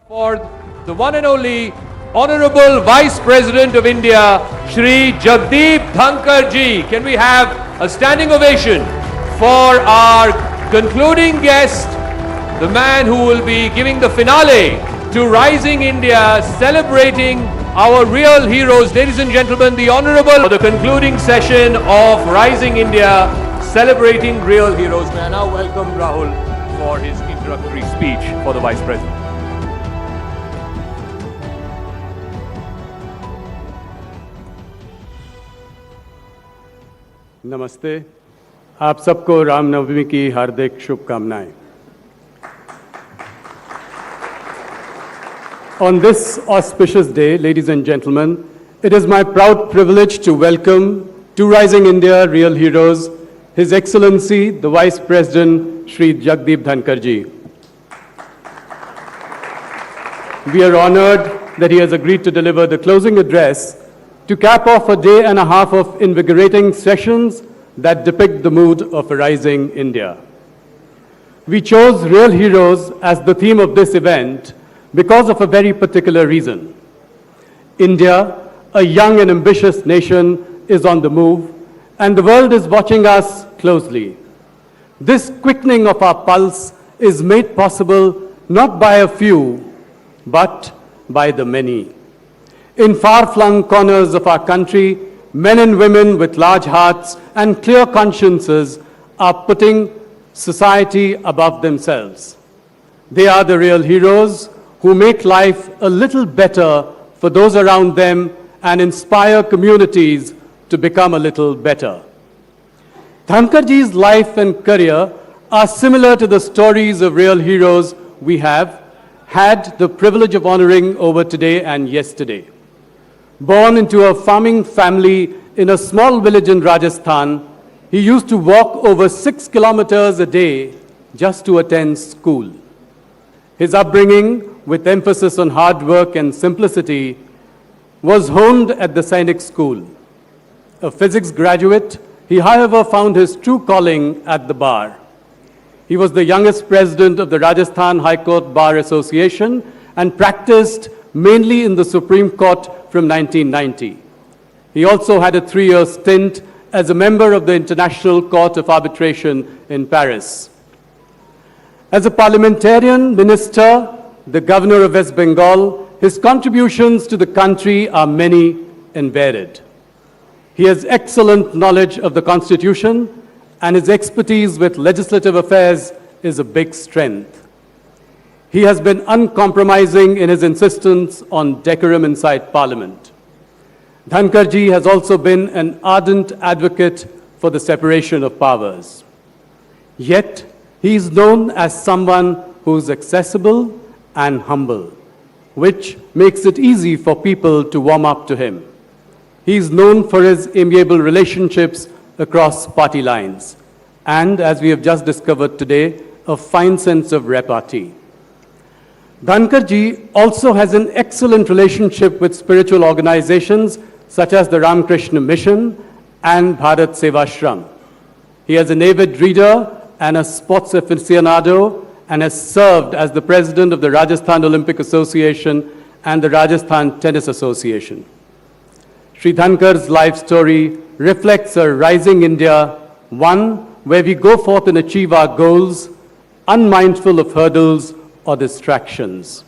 For the one and only Honorable Vice President of India, Shri Jagdeep Dhankhar ji. Can we have a standing ovation for our concluding guest, the man who will be giving the finale to Rising India, celebrating our real heroes. Ladies and gentlemen, the Honorable for the concluding session of Rising India, celebrating real heroes. May I now welcome Rahul for his introductory speech for the Vice President. नमस्ते, आप सबको रामनवमी की हार्दिक शुभकामनाएं। On this auspicious day, ladies and gentlemen, it is my proud privilege to welcome to Rising India Real Heroes, His Excellency, the Vice President, Shri Jagdeep Dhankhar ji. We are honored that he has agreed to deliver the closing address to cap off a day and a half of invigorating sessions that depict the mood of a rising India. We chose Real Heroes as the theme of this event because of a very particular reason. India, a young and ambitious nation, is on the move, and the world is watching us closely. This quickening of our pulse is made possible not by a few, but by the many. In far-flung corners of our country, men and women with large hearts and clear consciences are putting society above themselves. They are the real heroes who make life a little better for those around them and inspire communities to become a little better. Dhankar ji's life and career are similar to the stories of real heroes we have had the privilege of honoring over today and yesterday. Born into a farming family in a small village in Rajasthan, he used to walk over 6 kilometers a day just to attend school. His upbringing, with emphasis on hard work and simplicity, was honed at the Sainik School. A physics graduate, he, however, found his true calling at the bar. He was the youngest president of the Rajasthan High Court Bar Association and practiced mainly in the Supreme Court from 1990. He also had a 3-year stint as a member of the International Court of Arbitration in Paris. As a parliamentarian, minister, the governor of West Bengal, his contributions to the country are many and varied. He has excellent knowledge of the Constitution, and his expertise with legislative affairs is a big strength. He has been uncompromising in his insistence on decorum inside Parliament. Dhankar ji has also been an ardent advocate for the separation of powers. Yet, he is known as someone who is accessible and humble, which makes it easy for people to warm up to him. He is known for his amiable relationships across party lines, and as we have just discovered today, a fine sense of repartee. Dhankar ji also has an excellent relationship with spiritual organizations such as the Ramakrishna Mission and Bharat Sevashram. He is an avid reader and a sports aficionado and has served as the president of the Rajasthan Olympic Association and the Rajasthan Tennis Association. Shri Dhankar's life story reflects a rising India, one where we go forth and achieve our goals, unmindful of hurdles or distractions.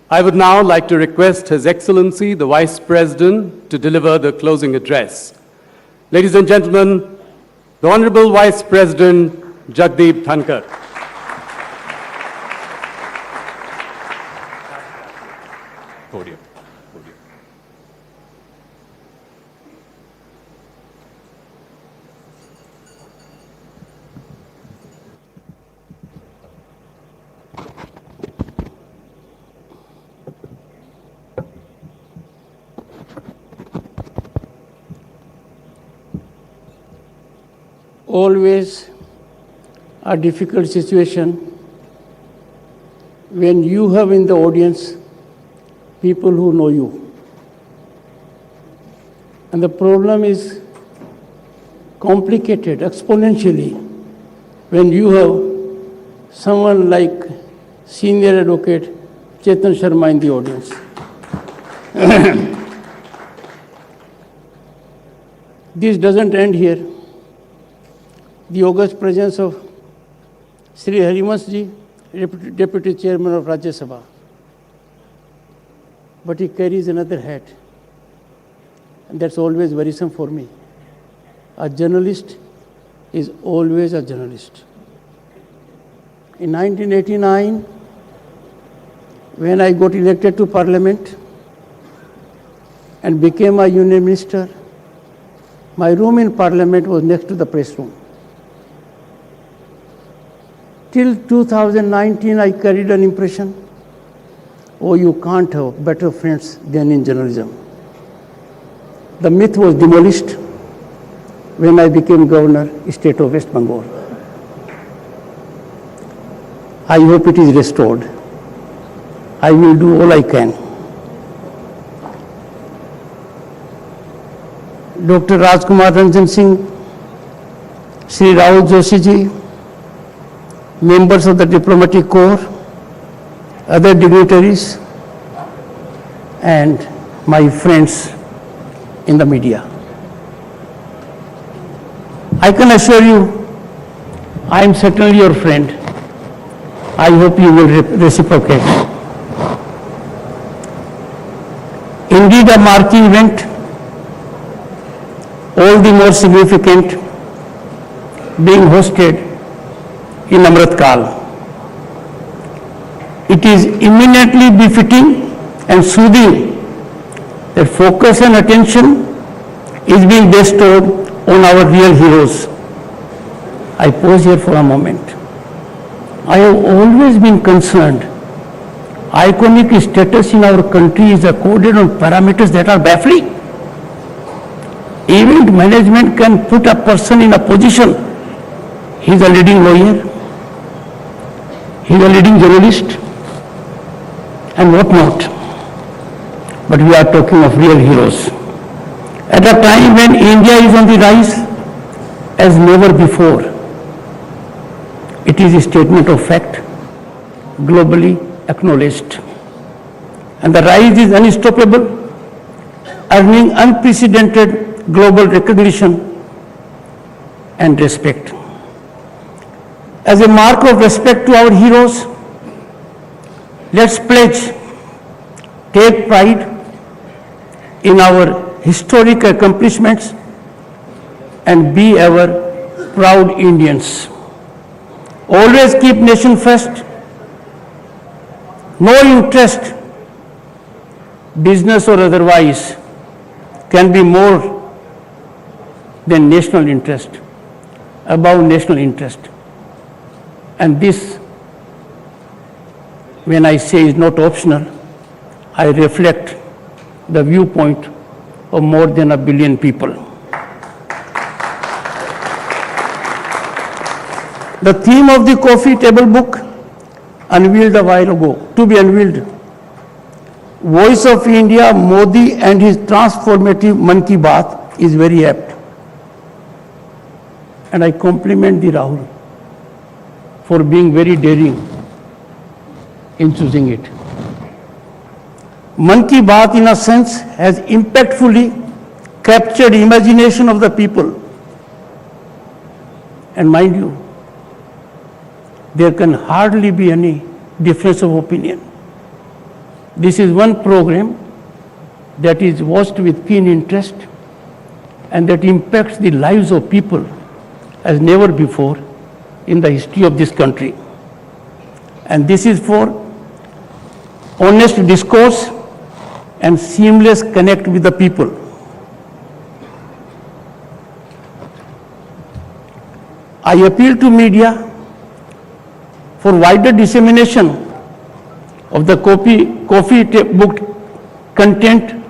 I would now like to request His Excellency, the Vice President, to deliver the closing address. Ladies and gentlemen, the Honorable Vice President, Jagdeep Dhankhar. Podium. Always a difficult situation when you have in the audience people who know you. And the problem is complicated exponentially when you have someone like senior advocate Chetan Sharma in the audience. This doesn't end here. The august presence of Sri Harivansh ji, Deputy Chairman of Rajya Sabha. But he carries another hat, and that's always worrisome for me. A journalist is always a journalist. In 1989, when I got elected to Parliament and became a Union Minister, my room in Parliament was next to the press room. Till 2019, I carried an impression, oh, you can't have better friends than in journalism. The myth was demolished when I became Governor, State of West Bengal. I hope it is restored. I will do all I can. Dr. Rajkumar Ranjan Singh, Sri Rahul Joshi ji, members of the diplomatic corps, other dignitaries, and my friends in the media. I can assure you, I am certainly your friend. I hope you will reciprocate. Indeed, a marquee event, all the more significant, being hosted in Amrit Kal. It is eminently befitting and soothing that focus and attention is being bestowed on our real heroes. I pause here for a moment. I have always been concerned. Iconic status in our country is accorded on parameters that are baffling. Event management can put a person in a position. He is a leading lawyer, he is a leading journalist, and what not. But we are talking of real heroes. At a time when India is on the rise as never before, it is a statement of fact, globally acknowledged. And the rise is unstoppable, earning unprecedented global recognition and respect. As a mark of respect to our heroes, let's pledge, take pride in our historic accomplishments and be ever proud Indians. Always keep nation first. No interest, business or otherwise, can be more than national interest, above national interest. And this, when I say is not optional, I reflect the viewpoint of more than 1 billion people. The theme of the coffee table book, unveiled a while ago, to be unveiled, Voice of India, Modi and his transformative Mann Ki Baat, is very apt. And I compliment the Rahul for being very daring in choosing it. Mann Ki Baat, in a sense, has impactfully captured imagination of the people. And mind you, there can hardly be any difference of opinion. This is one program that is watched with keen interest and that impacts the lives of people as never before in the history of this country. And this is for honest discourse and seamless connect with the people. I appeal to media for wider dissemination of the coffee book content,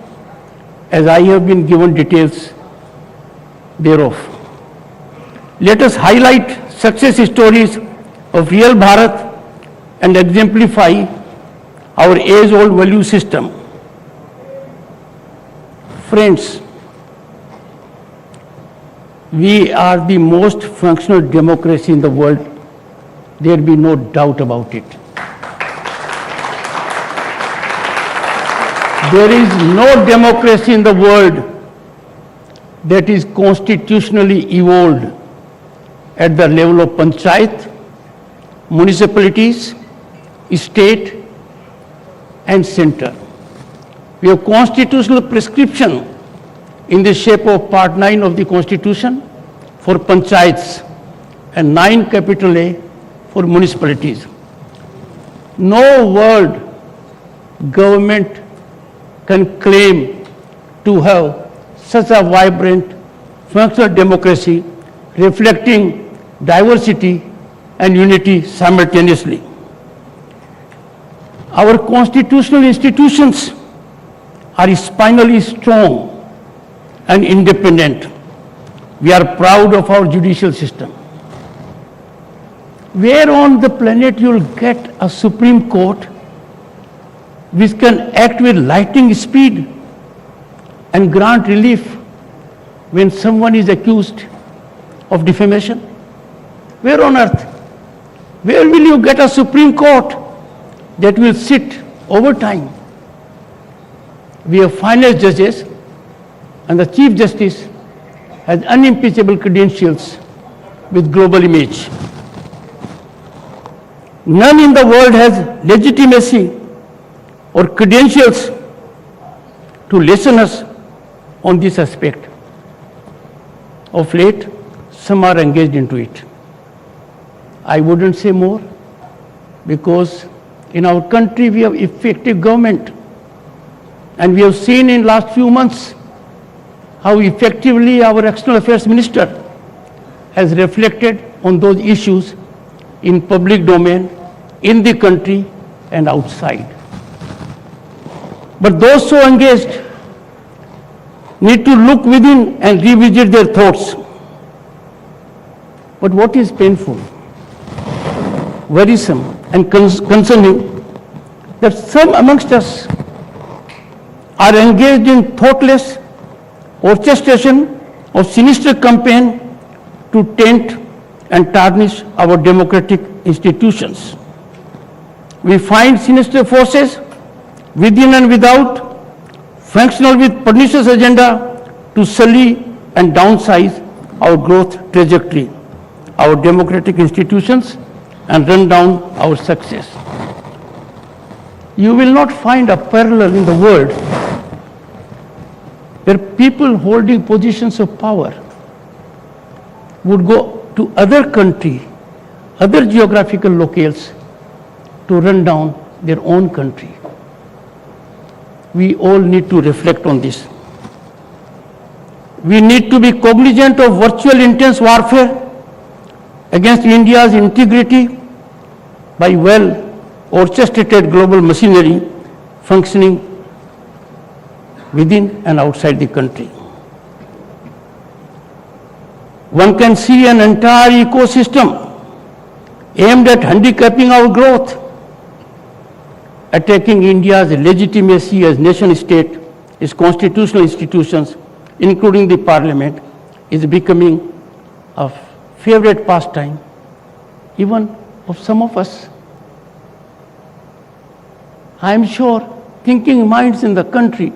as I have been given details thereof. Let us highlight success stories of real Bharat and exemplify our age-old value system. Friends, we are the most functional democracy in the world. There be no doubt about it. There is no democracy in the world that is constitutionally evolved at the level of panchayat, municipalities, state, and center. We have constitutional prescription in the shape of Part 9 of the Constitution for panchayats and 9 capital A for municipalities. No world government can claim to have such a vibrant, functional democracy reflecting diversity and unity simultaneously. Our constitutional institutions are spinally strong and independent. We are proud of our judicial system. Where on the planet you will get a Supreme Court which can act with lightning speed and grant relief when someone is accused of defamation? Where on earth? Where will you get a Supreme Court that will sit over time? We have finest judges, and the Chief Justice has unimpeachable credentials with global image. None in the world has legitimacy or credentials to lesson us on this aspect. Of late, some are engaged into it. I wouldn't say more, because in our country we have effective government, and we have seen in last few months how effectively our External Affairs Minister has reflected on those issues in public domain, in the country and outside. But those so engaged need to look within and revisit their thoughts. But what is painful, worrisome and concerning, that some amongst us are engaged in thoughtless orchestration of sinister campaign to taint and tarnish our democratic institutions. We find sinister forces within and without, functional with pernicious agenda to sully and downsize our growth trajectory, our democratic institutions, and run down our success. You will not find a parallel in the world where people holding positions of power would go to other country, other geographical locales to run down their own country. We all need to reflect on this. We need to be cognizant of virtual intense warfare against India's integrity by well orchestrated global machinery functioning within and outside the country. One can see an entire ecosystem aimed at handicapping our growth, attacking India's legitimacy as nation state, its constitutional institutions, including the parliament, is becoming a favorite pastime, even of some of us. I am sure thinking minds in the country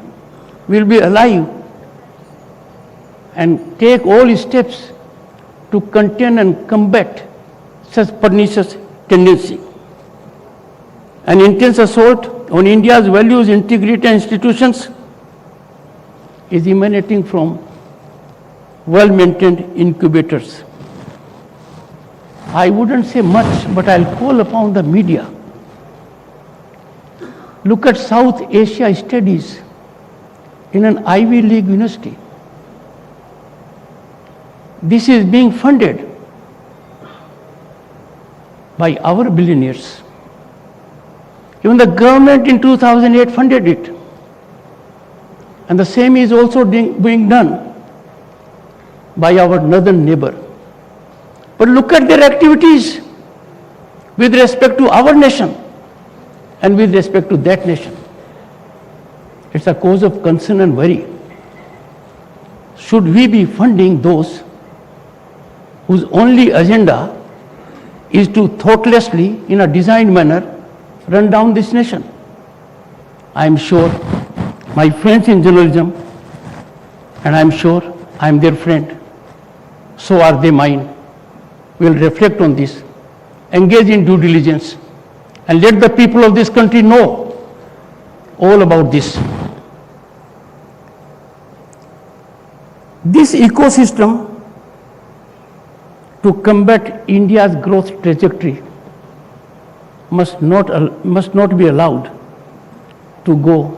will be alive and take all steps to contain and combat such pernicious tendency. An intense assault on India's values, integrity and institutions is emanating from well-maintained incubators. I wouldn't say much, but I'll call upon the media. Look at South Asia studies in an Ivy League university. This is being funded by our billionaires. Even the government in 2008 funded it. And the same is also being done by our northern neighbor. But look at their activities with respect to our nation and with respect to that nation. It's a cause of concern and worry. Should we be funding those whose only agenda is to thoughtlessly, in a designed manner, run down this nation? I am sure My friends in journalism, and I'm sure I'm their friend, so are they mine, will reflect on this, engage in due diligence, and let the people of this country know all about this. This ecosystem to combat India's growth trajectory must not be allowed to go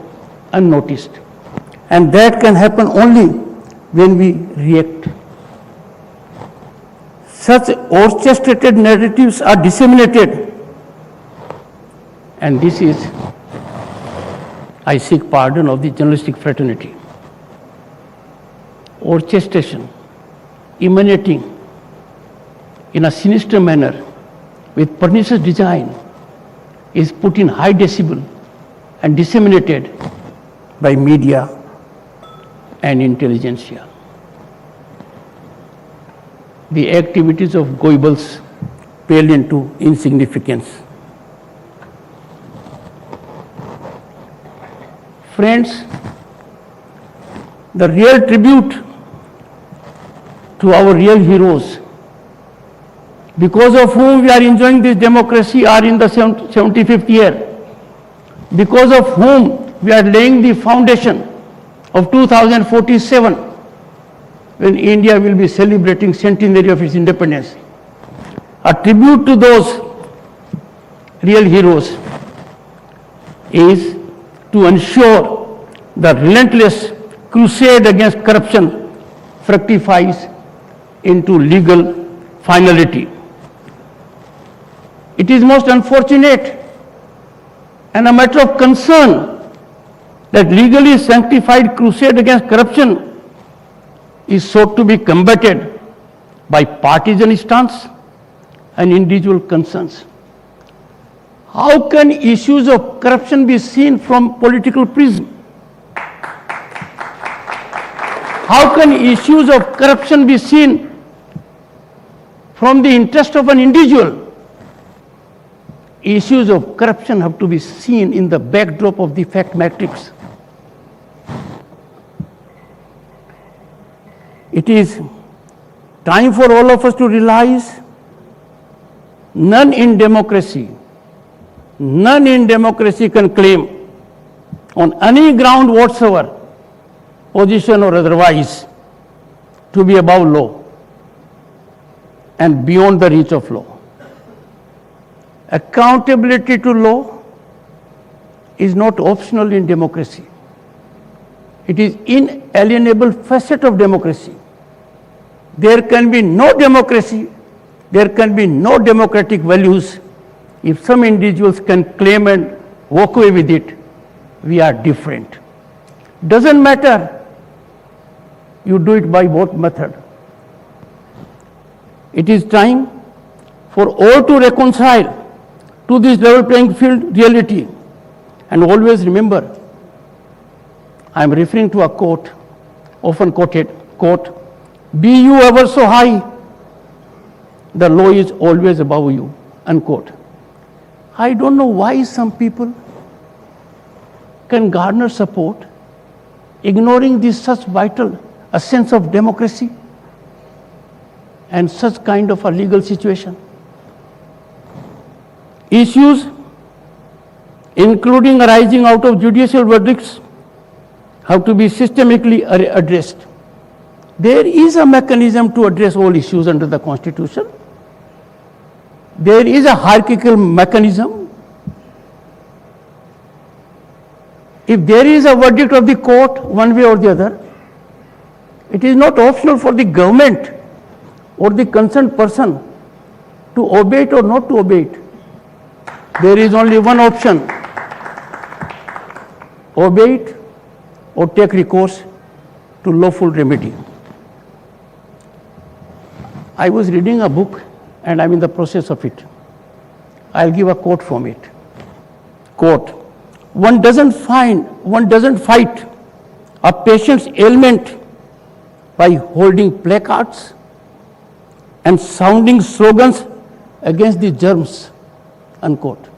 unnoticed. And that can happen only when we react. Such orchestrated narratives are disseminated, and this is, I seek pardon of the journalistic fraternity. Orchestration emanating in a sinister manner with pernicious design is put in high decibel and disseminated by media and intelligentsia. The activities of Goebbels pale into insignificance. Friends, the real tribute to our real heroes, because of whom we are enjoying this democracy, are in the 75th year, because of whom we are laying the foundation of 2047, when India will be celebrating centenary of its independence. A tribute to those real heroes is to ensure the relentless crusade against corruption fructifies into legal finality. It is most unfortunate and a matter of concern that legally sanctified crusade against corruption is sought to be combated by partisan stance and individual concerns. How can issues of corruption be seen from political prism? How can issues of corruption be seen from the interest of an individual? Issues of corruption have to be seen in the backdrop of the fact matrix. It is time for all of us to realize none in democracy can claim on any ground whatsoever, position or otherwise, to be above law and beyond the reach of law. Accountability to law is not optional in democracy. It is inalienable facet of democracy. There can be no democracy, there can be no democratic values if some individuals can claim and walk away with it. We are different. Doesn't matter you do it by what method. It is time for all to reconcile to this level playing field reality. And always remember, I am referring to a quote, often quoted, quote, "Be you ever so high, the law is always above you," unquote. I don't know why some people can garner support ignoring this such vital a sense of democracy and such kind of a legal situation. Issues including arising out of judicial verdicts have to be systemically addressed. There is a mechanism to address all issues under the Constitution. There is a hierarchical mechanism. If there is a verdict of the court one way or the other, it is not optional for the government or the concerned person to obey it or not to obey it. There is only one option: obey it or take recourse to lawful remedy. I was reading a book and I'm in the process of it. I'll give a quote from it. Quote, one doesn't fight a patient's ailment by holding placards and sounding slogans against the germs, unquote.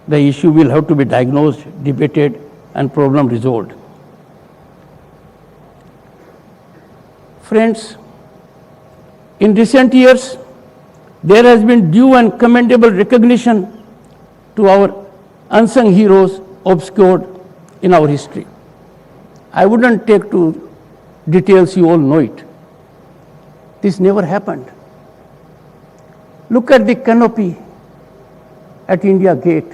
The issue will have to be diagnosed, debated, and problem resolved. Friends, in recent years, there has been due and commendable recognition to our unsung heroes obscured in our history. I wouldn't take to details, you all know it. This never happened. Look at the canopy at India Gate,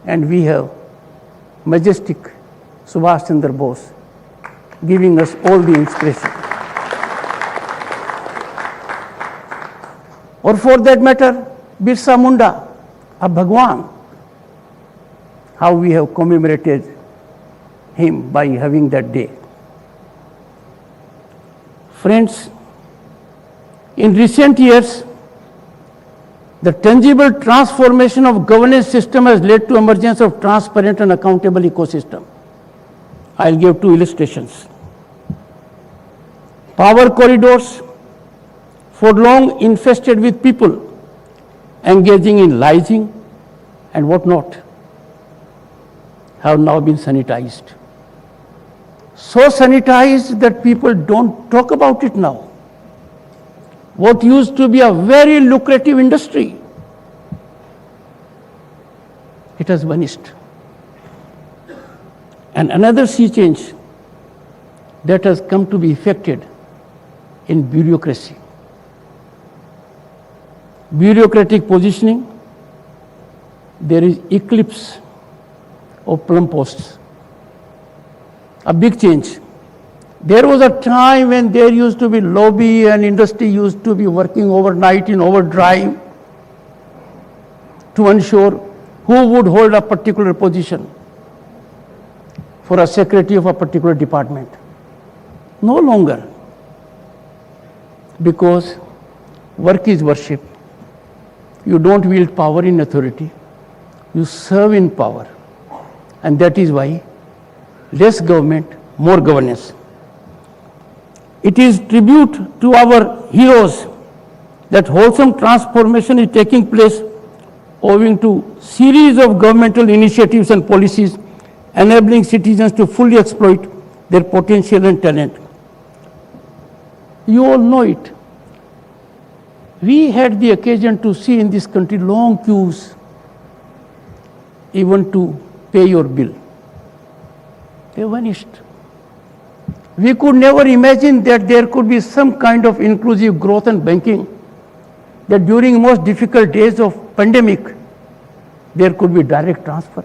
and we have majestic Subhash Chandra Bose giving us all the inspiration. Or for that matter, Birsa Munda, a Bhagwan, how we have commemorated him by having that day. Friends, in recent years, the tangible transformation of governance system has led to emergence of transparent and accountable ecosystem. I'll give two illustrations. Power corridors, for long infested with people engaging in lies and whatnot, have now been sanitized. So sanitized that people don't talk about it now. What used to be a very lucrative industry, it has vanished. And another sea change that has come to be effected in bureaucracy. Bureaucratic positioning, there is eclipse of plum posts. A big change. There was a time when there used to be lobby and industry used to be working overnight in overdrive to ensure who would hold a particular position for a secretary of a particular department. No longer, because work is worship. You don't wield power in authority, you serve in power. And that is why less government, more governance. It is tribute to our heroes that wholesome transformation is taking place owing to series of governmental initiatives and policies enabling citizens to fully exploit their potential and talent. You all know it. We had the occasion to see in this country long queues even to pay your bill. They vanished. We could never imagine that there could be some kind of inclusive growth and banking, that during most difficult days of pandemic, there could be direct transfer.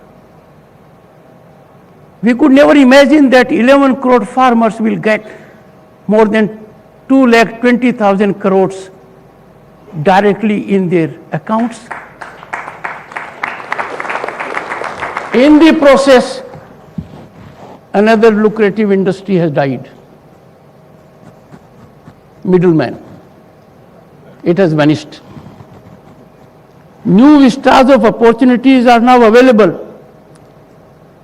We could never imagine that 11 crore farmers will get more than 2,20,000 crores directly in their accounts. In the process, another lucrative industry has died. Middleman. It has vanished. New vistas of opportunities are now available.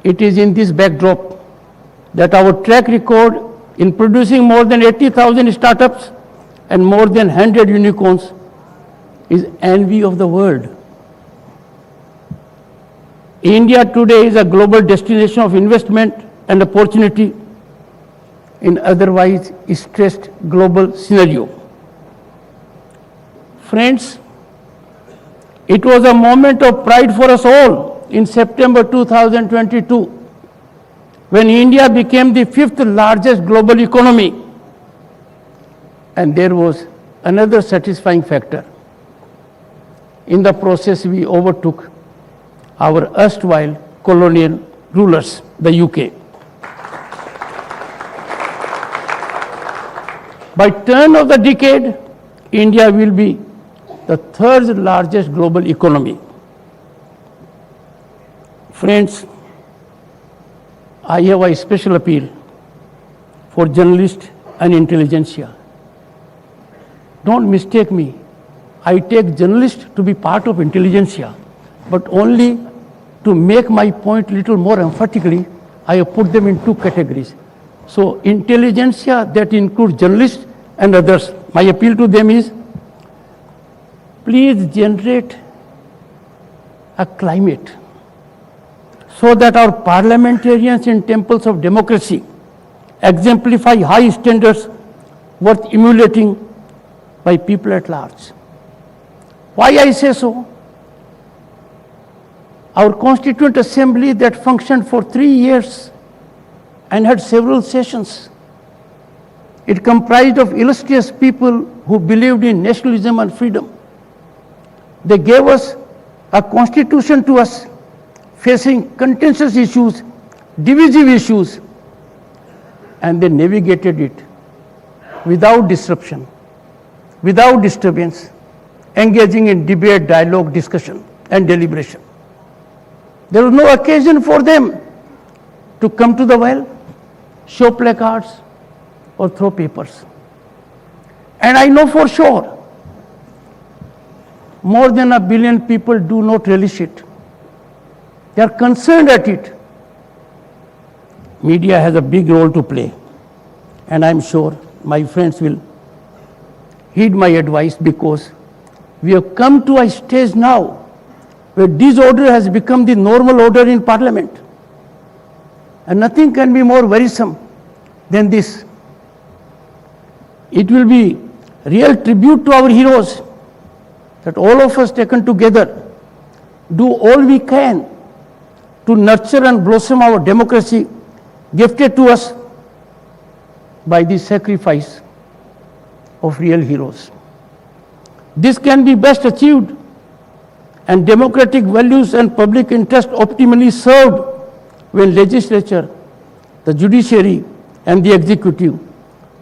It is in this backdrop that our track record in producing more than 80,000 startups and more than 100 unicorns is envy of the world. India today is a global destination of investment and opportunity in otherwise stressed global scenario. Friends, it was a moment of pride for us all in September 2022 when India became the 5th largest global economy. And there was another satisfying factor. In the process, we overtook our erstwhile colonial rulers, the UK. By turn of the decade, India will be the 3rd largest global economy. Friends, I have a special appeal for journalists and intelligentsia. Don't mistake me. I take journalists to be part of intelligentsia, but only to make my point little more emphatically, I have put them in 2 categories. So intelligentsia, that includes journalists and others. My appeal to them is, please generate a climate so that our parliamentarians in temples of democracy exemplify high standards worth emulating by people at large. Why I say so? Our Constituent Assembly that functioned for 3 years and had several sessions. It comprised of illustrious people who believed in nationalism and freedom. They gave us a constitution to us facing contentious issues, divisive issues, and they navigated it without disruption, without disturbance, engaging in debate, dialogue, discussion, and deliberation. There was no occasion for them to come to the well, show placards, or throw papers. And I know for sure, more than 1 billion people do not relish it. They are concerned at it. Media has a big role to play, and I'm sure my friends will heed my advice, because we have come to a stage now where disorder has become the normal order in Parliament. And nothing can be more worrisome than this. It will be real tribute to our heroes that all of us taken together do all we can to nurture and blossom our democracy gifted to us by the sacrifice of real heroes. This can be best achieved and democratic values and public interest optimally served when legislature, the judiciary, and the executive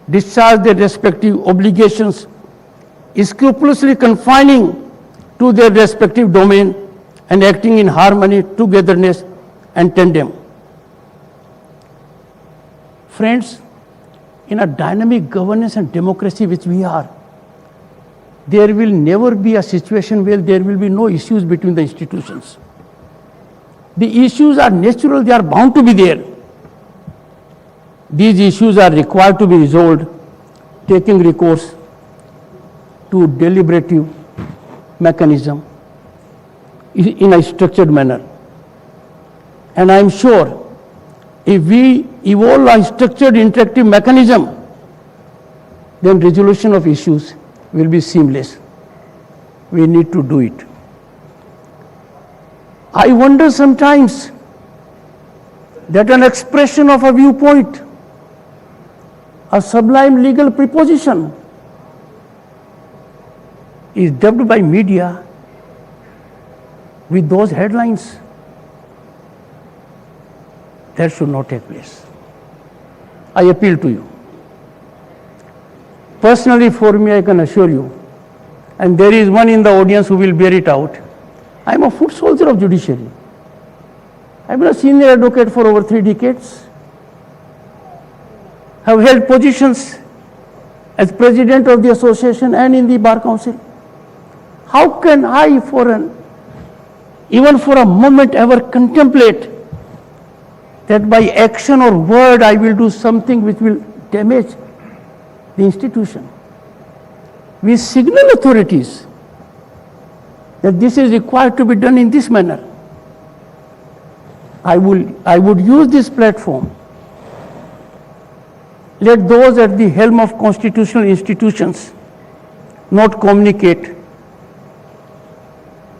discharge their respective obligations, scrupulously confining to their respective domain and acting in harmony, togetherness, and tandem. Friends, in a dynamic governance and democracy which we are, there will never be a situation where there will be no issues between the institutions. The issues are natural, they are bound to be there. These issues are required to be resolved, taking recourse to deliberative mechanism in a structured manner. And I am sure if we evolve a structured interactive mechanism, then resolution of issues will be seamless. We need to do it. I wonder sometimes that an expression of a viewpoint, a sublime legal preposition, is dubbed by media with those headlines. That should not take place. I appeal to you. Personally, for me, I can assure you, and there is one in the audience who will bear it out, I am a foot soldier of judiciary. I have been a senior advocate for over 3 decades. Have held positions as president of the association and in the bar council. How can I, even for a moment, ever contemplate that by action or word I will do something which will damage the institution? We signal authorities that this is required to be done in this manner. I would use this platform. Let those at the helm of constitutional institutions not communicate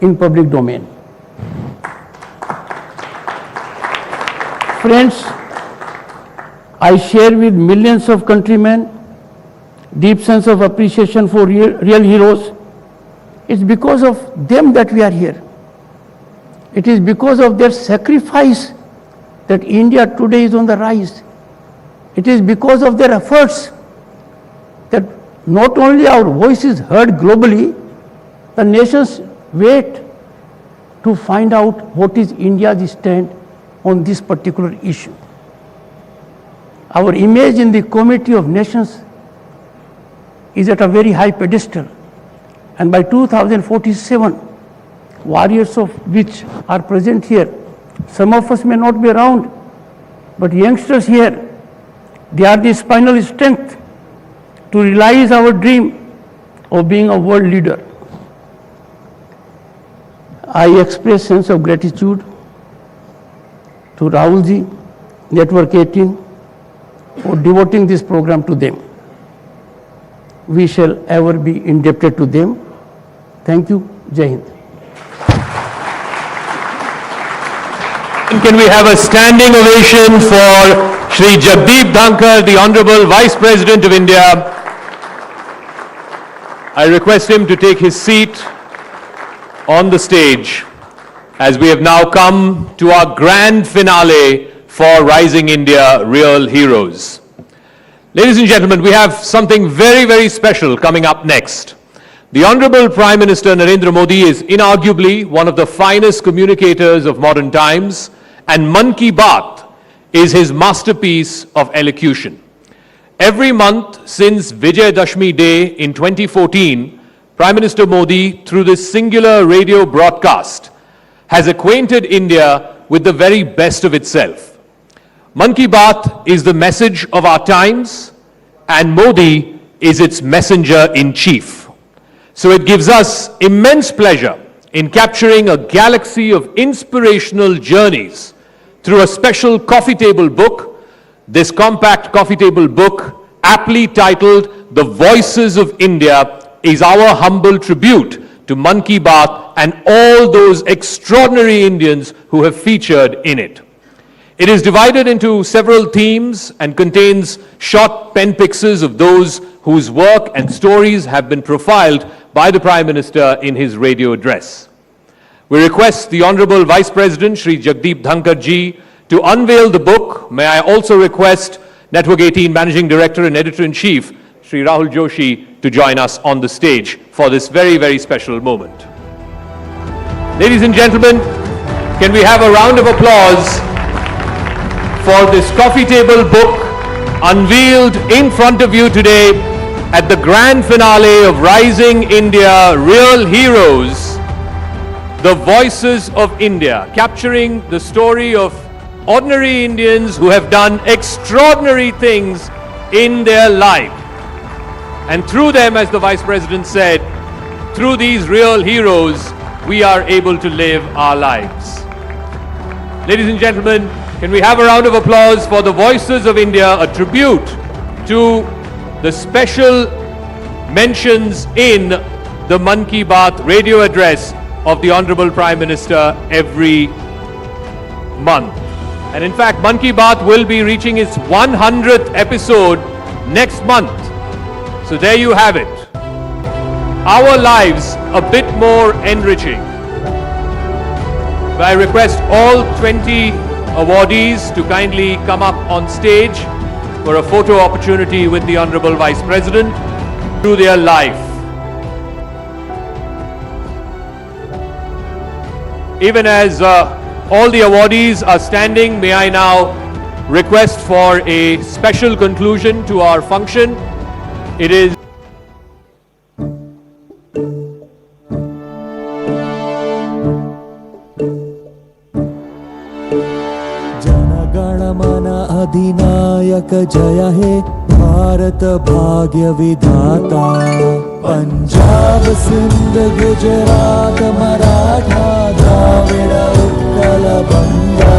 in public domain. Friends, I share with millions of countrymen deep sense of appreciation for real heroes. It's because of them that we are here. It is because of their sacrifice that India today is on the rise. It is because of their efforts that not only our voice is heard globally, the nations wait to find out what is India's stand on this particular issue. Our image in the Committee of Nations is at a very high pedestal, and by 2047, warriors of which are present here, some of us may not be around, but youngsters here, they are the spinal strength to realize our dream of being a world leader. I express sense of gratitude to Rahulji, Network 18, for devoting this program to them. We shall ever be indebted to them. Thank you. Jai Hind. Can we have a standing ovation for Shri Jagdeep Dhankhar, the Honorable Vice President of India. I request him to take his seat on the stage as we have now come to our grand finale for Rising India Real Heroes. Ladies and gentlemen, we have something very, very special coming up next. The Honorable Prime Minister Narendra Modi is inarguably one of the finest communicators of modern times, and Mann Ki Baat is his masterpiece of elocution. Every month since Vijay Dashmi Day in 2014, Prime Minister Modi, through this singular radio broadcast, has acquainted India with the very best of itself. Mann Ki Baat is the message of our times, and Modi is its messenger-in-chief. So it gives us immense pleasure in capturing a galaxy of inspirational journeys through a special coffee table book. This compact coffee table book, aptly titled The Voices of India, is our humble tribute to Mann Ki Baat and all those extraordinary Indians who have featured in it. It is divided into several themes and contains short pen pictures of those whose work and stories have been profiled by the Prime Minister in his radio address. We request the Honorable Vice President, Shri Jagdeep Dhankhar ji, to unveil the book. May I also request Network 18 Managing Director and Editor-in-Chief, Shri Rahul Joshi, to join us on the stage for this very, very special moment. Ladies and gentlemen, can we have a round of applause for this coffee table book unveiled in front of you today at the grand finale of Rising India Real Heroes, The Voices of India, capturing the story of ordinary Indians who have done extraordinary things in their life. And through them, as the Vice President said, through these real heroes, we are able to live our lives. Ladies and gentlemen, can we have a round of applause for The Voices of India, a tribute to the special mentions in the Mann Ki Baat radio address of the Honorable Prime Minister every month. And in fact, Mann Ki Baat will be reaching its 100th episode next month. So there you have it. Our lives a bit more enriching. I request all 20 awardees to kindly come up on stage for a photo opportunity with the Honorable Vice President through their life. Even as all the awardees are standing, may I now request for a special conclusion to our function. It is Jana Gana Mana अधिनायक जय हे भारत भाग्य विधाता पंजाब सिंध गुजरात मराठा द्राविड़ उत्कल बंगा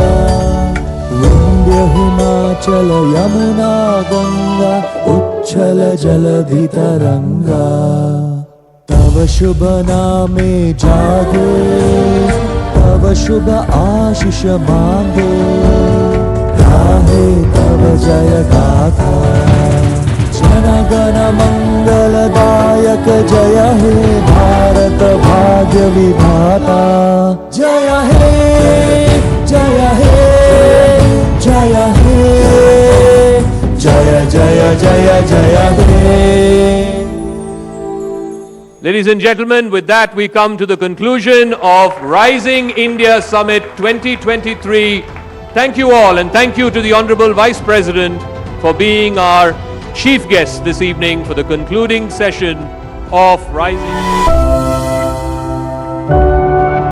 विंध्य हिमाचल यमुना गंगा उच्छल जलधि तरंगा तव शुभ नामे जागो तव शुभ आशीष मांगो गाहे तव जय गाथा जनगण मंगलदायक जय हे भारत भाग्य विधाता जय हे जय हे जय हे जय जय जय जय हे. Ladies and gentlemen, with that we come to the conclusion of Rising India Summit 2023. Thank you all, and thank you to the Honorable Vice President for being our chief guest this evening for the concluding session of Rising